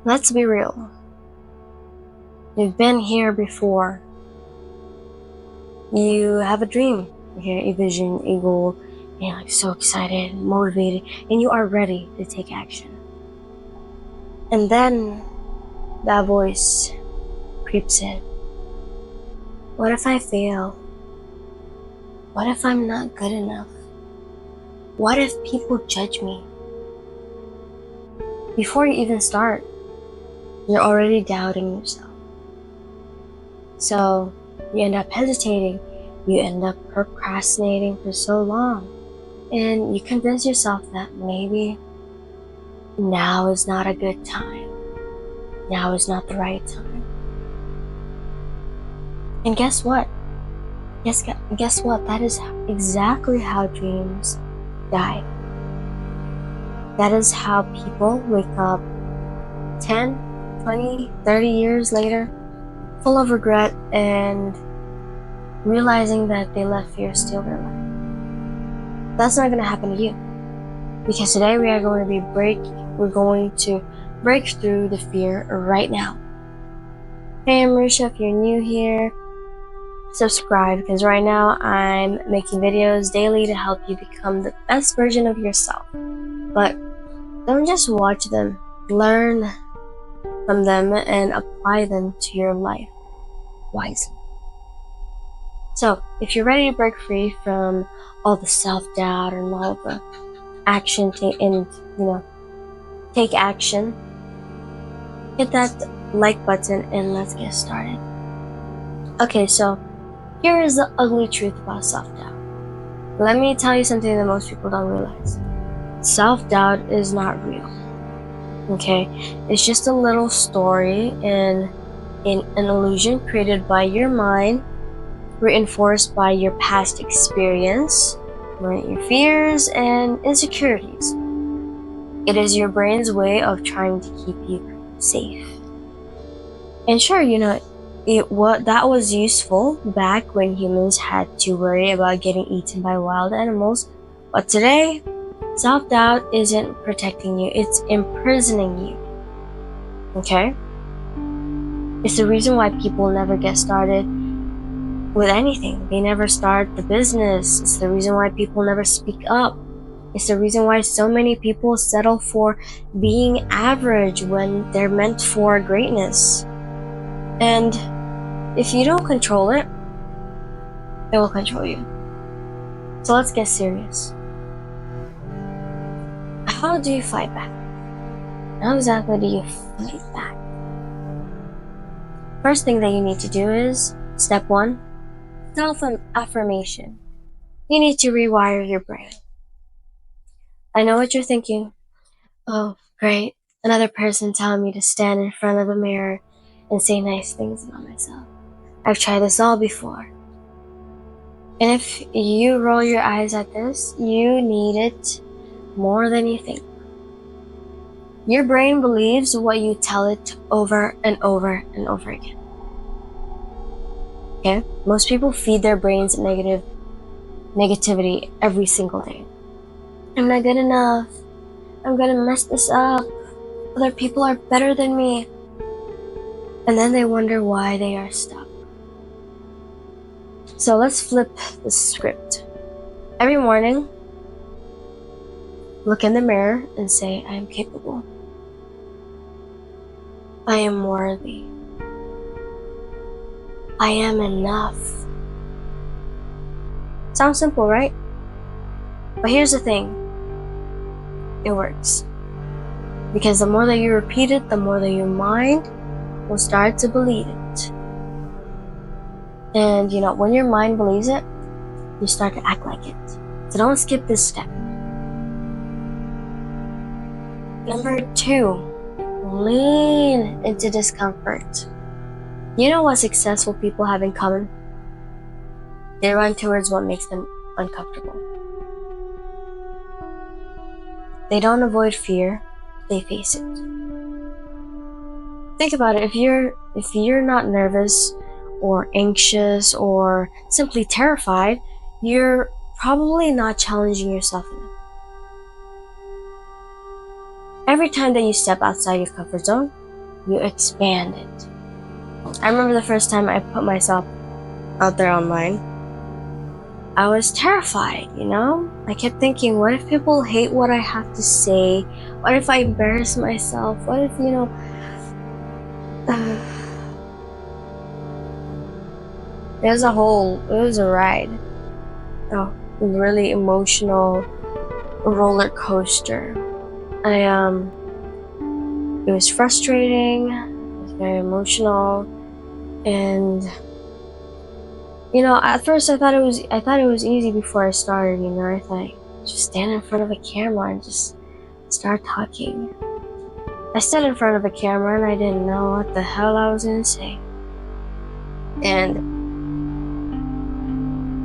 Let's be real. You've been here before. You have a dream, a vision, a goal, and you're like so excited, motivated, and you are ready to take action. And then that voice creeps in. What if I fail? What if I'm not good enough? What if people judge me? Before you even start, you're already doubting yourself. So you end up hesitating, you end up procrastinating for so long, and you convince yourself that maybe now is not a good time. Now is not the right time. And guess what? Guess what? That is exactly how dreams die. That is how people wake up 10, 20, 30 years later, full of regret and realizing that they let fear steal their life. That's not going to happen to you. Because today we're going to break through the fear right now. Hey, I'm Marisha. If you're new here, subscribe, because right now I'm making videos daily to help you become the best version of yourself. But don't just watch them, learn from them and apply them to your life wisely. So if you're ready to break free from all the self-doubt and all the action take action, hit that like button and let's get started. Okay, so here is the ugly truth about self-doubt. Let me tell you something that most people don't realize. Self-doubt is not real. Okay? It's just a little story and an illusion created by your mind, reinforced by your past experience, your fears and insecurities. It is your brain's way of trying to keep you safe. And sure, that was useful back when humans had to worry about getting eaten by wild animals, but today, self-doubt isn't protecting you, it's imprisoning you. Okay? It's the reason why people never get started with anything. They never start the business. It's the reason why people never speak up. It's the reason why so many people settle for being average when they're meant for greatness. And if you don't control it, it will control you. So let's get serious. How do you fight back? How exactly do you fight back? First thing that you need to do is, step 1, self-affirmation. You need to rewire your brain. I know what you're thinking. Oh, great. Another person telling me to stand in front of a mirror and say nice things about myself. I've tried this all before. And if you roll your eyes at this, you need it more than you think. Your brain believes what you tell it over and over and over again. Okay? Most people feed their brains negativity every single day. I'm not good enough. I'm gonna mess this up. Other people are better than me. And then they wonder why they are stuck. So let's flip the script. Every morning, look in the mirror and say, I am capable. I am worthy. I am enough. Sounds simple, right? But here's the thing. It works. Because the more that you repeat it, the more that your mind will start to believe it. And when your mind believes it, you start to act like it. So don't skip this step. Number 2, lean into discomfort. You know what successful people have in common? They run towards what makes them uncomfortable. They don't avoid fear, they face it. Think about it. If you're not nervous or anxious or simply terrified, you're probably not challenging yourself enough. Every time that you step outside your comfort zone, you expand it. I remember the first time I put myself out there online, I was terrified, you know? I kept thinking, what if people hate what I have to say? What if I embarrass myself? What if, it was a ride. A really emotional roller coaster. It was frustrating, it was very emotional, and at first I thought it was easy before I started. I thought just stand in front of a camera and just start talking. I stood in front of a camera and I didn't know what the hell I was gonna say.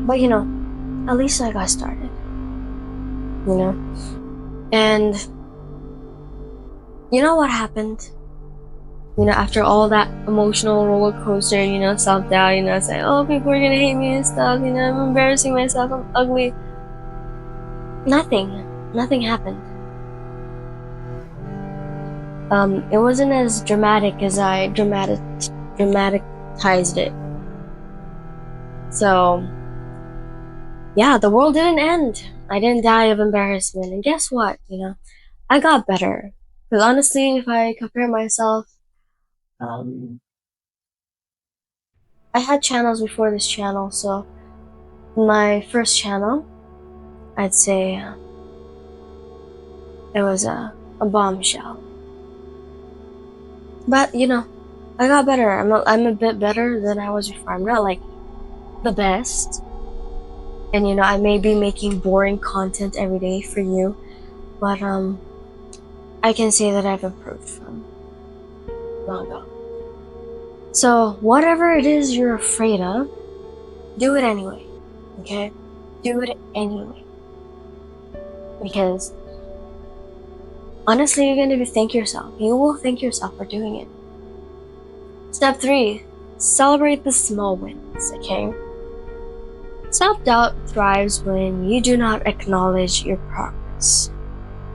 But at least I got started. And you know what happened? After all that emotional roller coaster, self-doubt, saying, oh, people are gonna hate me and stuff, I'm embarrassing myself, I'm ugly. Nothing happened. It wasn't as dramatic as I dramatized it. So, yeah, the world didn't end. I didn't die of embarrassment. And guess what? I got better. Because honestly, if I compare myself, I had channels before this channel. So, my first channel, I'd say it was a bombshell. But, I got better. I'm a bit better than I was before. I'm not like the best. And I may be making boring content every day for you, but I can say that I've improved from long ago. So whatever it is you're afraid of, do it anyway. Okay? Do it anyway. Because honestly, you're gonna thank yourself. You will thank yourself for doing it. Step 3, celebrate the small wins, okay? Self-doubt thrives when you do not acknowledge your progress.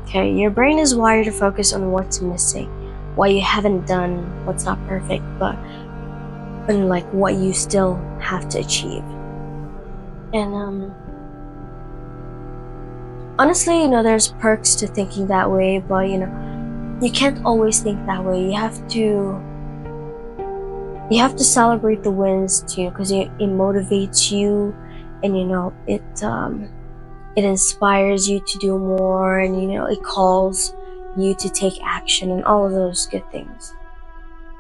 Okay, your brain is wired to focus on what's missing, what you haven't done, what's not perfect, and like what you still have to achieve. And honestly, there's perks to thinking that way, but you can't always think that way. You have to celebrate the wins too, because it motivates you. And it inspires you to do more, and it calls you to take action and all of those good things.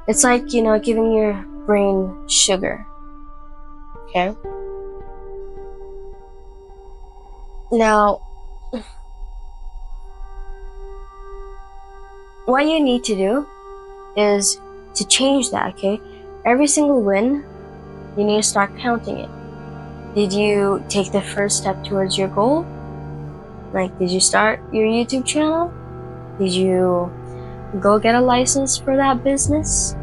It's like giving your brain sugar. Okay? Now, what you need to do is to change that, okay? Every single win, you need to start counting it. Did you take the first step towards your goal? Like, did you start your YouTube channel? Did you go get a license for that business?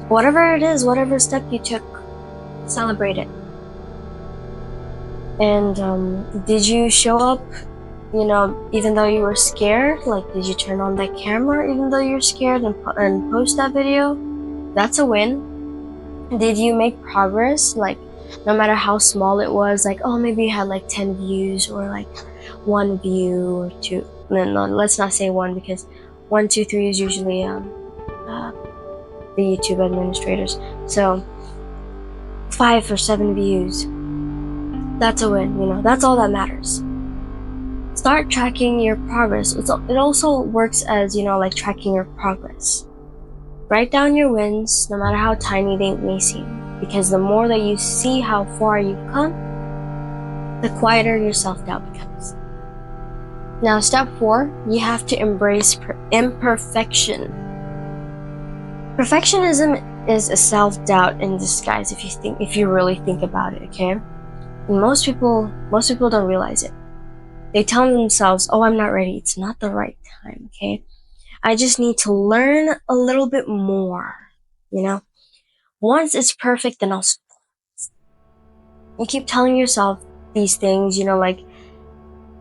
Whatever it is, whatever step you took, celebrate it. And did you show up, even though you were scared? Like, did you turn on that camera even though you're scared and post that video? That's a win. Did you make progress? Like, no matter how small it was, like, oh, maybe you had like 10 views or like 1 view or 2. No, let's not say 1, because 1, 2, 3 is usually the YouTube administrators. So 5 or 7 views, that's a win. That's all that matters. Start tracking your progress. It also works as like tracking your progress. Write down your wins, no matter how tiny they may seem, because the more that you see how far you've come, the quieter your self-doubt becomes. Now, step 4, you have to embrace imperfection. Perfectionism is a self-doubt in disguise if you really think about it, okay? And most people don't realize it. They tell themselves, oh, I'm not ready. It's not the right time, okay? I just need to learn a little bit more, Once it's perfect, then I'll stop. You keep telling yourself these things, like,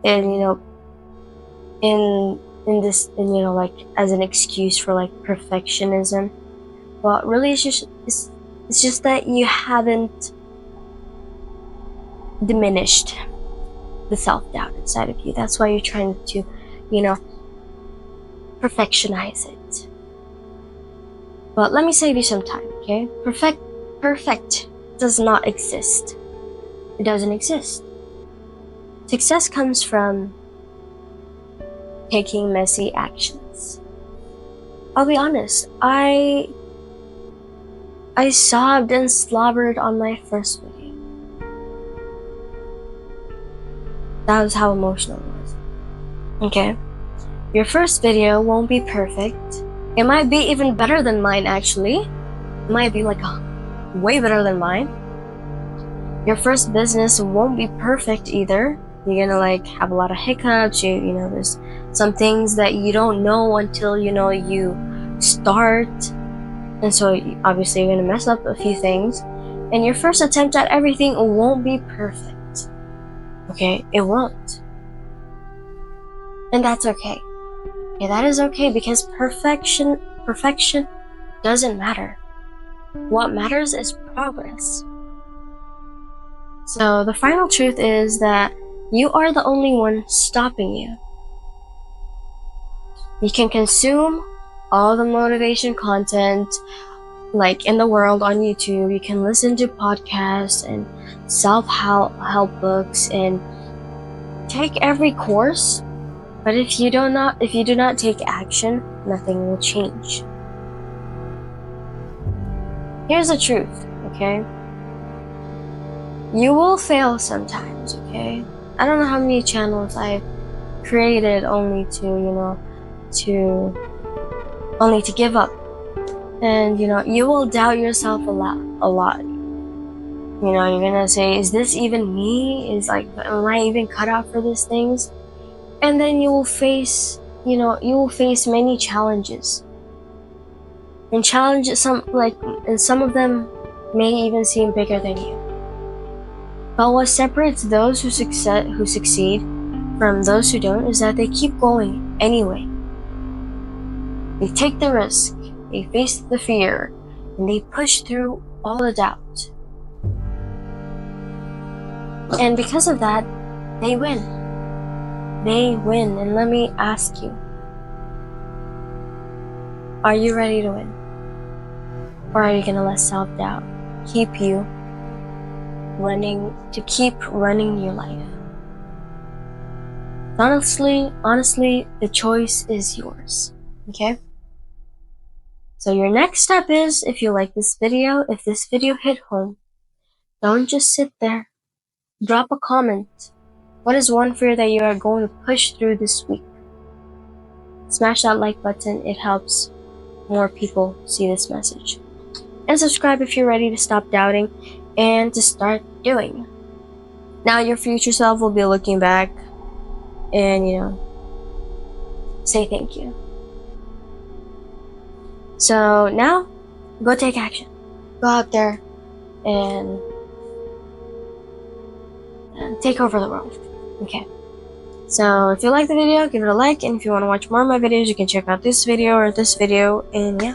and in like as an excuse for like perfectionism. But really it's just that you haven't diminished the self-doubt inside of you. That's why you're trying to, perfectionize it. But let me save you some time, okay? Perfect does not exist. It doesn't exist. Success comes from taking messy actions. I'll be honest, I sobbed and slobbered on my first video. That was how emotional it was. Okay? Your first video won't be perfect. It might be even better than mine, actually. It might be like way better than mine. Your first business won't be perfect either. You're gonna like have a lot of hiccups. There's some things that you don't know until you start, and so obviously you're gonna mess up a few things. And your first attempt at everything won't be perfect. Okay, it won't, and that's okay. Okay, that is okay, because perfection doesn't matter. What matters is progress. So the final truth is that you are the only one stopping you. You can consume all the motivation content like in the world on YouTube. You can listen to podcasts and self-help books and take every course, but if you do not take action, nothing will change. Here's the truth, okay? You will fail sometimes, okay? I don't know how many channels I've created only to give up. And you will doubt yourself a lot. You're gonna say, is this even me? Am I even cut out for these things? And then you will face many challenges. And some of them may even seem bigger than you. But what separates those who succeed from those who don't is that they keep going anyway. They take the risk, they face the fear, and they push through all the doubt. And because of that, they win. They win. And let me ask you, are you ready to win? Or are you gonna let self-doubt keep running your life? Honestly, the choice is yours. Okay? So your next step is, if you like this video, if this video hit home, don't just sit there. Drop a comment. What is one fear that you are going to push through this week? Smash that like button. It helps more people see this message. And subscribe if you're ready to stop doubting and to start doing. Now your future self will be looking back and, say thank you. So now, go take action. Go out there and take over the world. Okay. So if you like the video, give it a like, and if you want to watch more of my videos, you can check out this video or this video, and yeah.